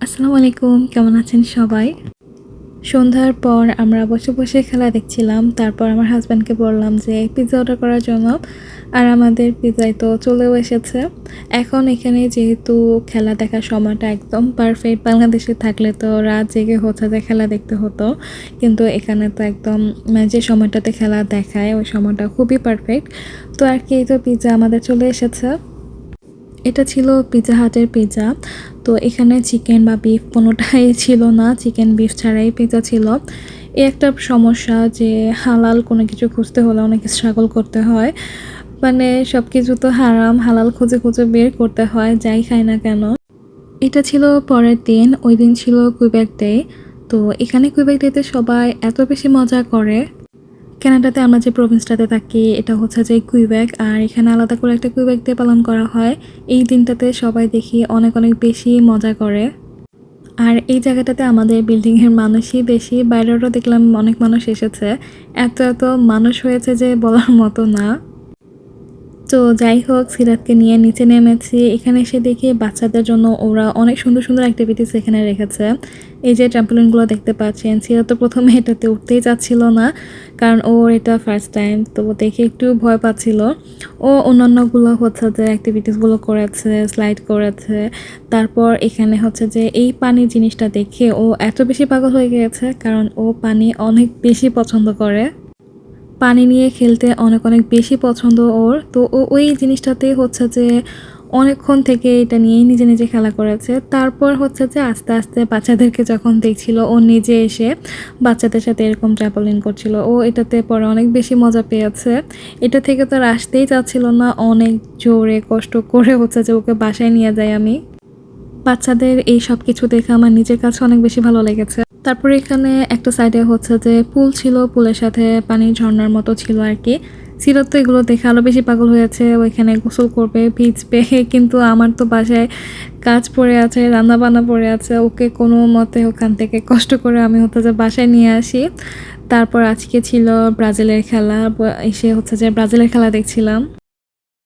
আসসালামু আলাইকুম, কেমন আছেন সবাই? সন্ধ্যার পর আমরা বসে, বসে খেলা দেখছিলাম। তারপর আমার হাসব্যান্ডকে বললাম যে পিজ্জা অর্ডার করার জন্য। আর আমাদের পিজ্জাই তো চলেও এসেছে। এখন এখানে যেহেতু খেলা দেখার সময়টা একদম পারফেক্ট, বাংলাদেশে থাকলে তো রাত জেগে হচ্ছে যে খেলা দেখতে হতো। কিন্তু এখানে তো একদম যে সময়টাতে খেলা দেখায় ওই সময়টা খুবই পারফেক্ট। তো আর কি, এই তো পিজ্জা আমাদের চলে এসেছে। এটা ছিল পিৎজা হাটের পিৎজা। তো এখানে চিকেন বা বিফ কোনোটাই ছিল না, চিকেন বিফ ছাড়াই পিৎজা ছিল। এই একটা সমস্যা যে হালাল কোনো কিছু খুঁজতে হলে অনেক স্ট্রাগল করতে হয়। মানে সব কিছু তো হারাম, হালাল খুঁজে খুঁজে বের করতে হয় যাই খাই না কেন। এটা ছিল পরের দিন, ওই দিন ছিল কুইবেক ডে। তো এখানে কুইবেক ডেতে সবাই এত বেশি মজা করে। কানাডাতে আমরা যে প্রভিন্সটাতে থাকি এটা হচ্ছে যে কুইবেক, আর এখানে আলাদা করে একটা কুইবেক ডে পালন করা হয়। এই দিনটাতে সবাই দেখি অনেক অনেক বেশি মজা করে। আর এই জায়গাটাতে আমাদের বিল্ডিংয়ের মানুষই বেশি, বাইরেরও দেখলাম অনেক মানুষ এসেছে। এত এত মানুষ হয়েছে যে বলার মতো না। তো যাই হোক, সিরাতকে নিয়ে নিচে নেমেছি। এখানে এসে দেখি বাচ্চাদের জন্য ওরা অনেক সুন্দর সুন্দর অ্যাক্টিভিটিস এখানে রেখেছে। এই যে ট্রাম্পোলিনগুলো দেখতে পাচ্ছেন, সিরাত তো প্রথমে এটাতে উঠতেই চাচ্ছিল না, কারণ ওর এটা ফার্স্ট টাইম। তো দেখে একটু ভয় পাচ্ছিল। ও অন্যান্যগুলো হচ্ছে যে অ্যাক্টিভিটিসগুলো করেছে, স্লাইড করেছে। তারপর এখানে হচ্ছে যে এই পানির জিনিসটা দেখে ও এত বেশি পাগল হয়ে গিয়েছে, কারণ ও পানি অনেক বেশি পছন্দ করে। পানি নিয়ে খেলতে অনেক অনেক বেশি পছন্দ ওর। তো ও ওই জিনিসটাতে হচ্ছে যে অনেকক্ষণ থেকে এটা নিয়েই নিজে নিজে খেলা করেছে। তারপর হচ্ছে যে আস্তে আস্তে বাচ্চাদেরকে যখন দেখছিল ও নিজে এসে বাচ্চাদের সাথে এরকম ট্রাম্পোলিন করছিল, ও এটাতে পরে অনেক বেশি মজা পেয়েছে। এটা থেকে তো আর আসতেই চাচ্ছিল না, অনেক জোরে কষ্ট করে হচ্ছে যে ওকে বাসায় নিয়ে যাই আমি। বাচ্চাদের এই সব কিছু দেখে আমার নিজের কাছে অনেক বেশি ভালো লেগেছে। তারপরে এখানে একটা সাইডে হচ্ছে যে পুল ছিল, পুলের সাথে পানির ঝর্ণার মতো ছিল আর কি। সিরাত তো এগুলো দেখে আরও বেশি পাগল হয়েছে, ওইখানে গোসল করবে ভিজবে। কিন্তু আমার তো বাসায় কাজ পড়ে আছে, রান্না বান্না পড়ে আছে, ওকে কোনো মতে ওখান থেকে কষ্ট করে আমি হচ্ছে যে বাসায় নিয়ে আসি। তারপর আজকে ছিল ব্রাজিলের খেলা, এসে হচ্ছে যে ব্রাজিলের খেলা দেখছিলাম।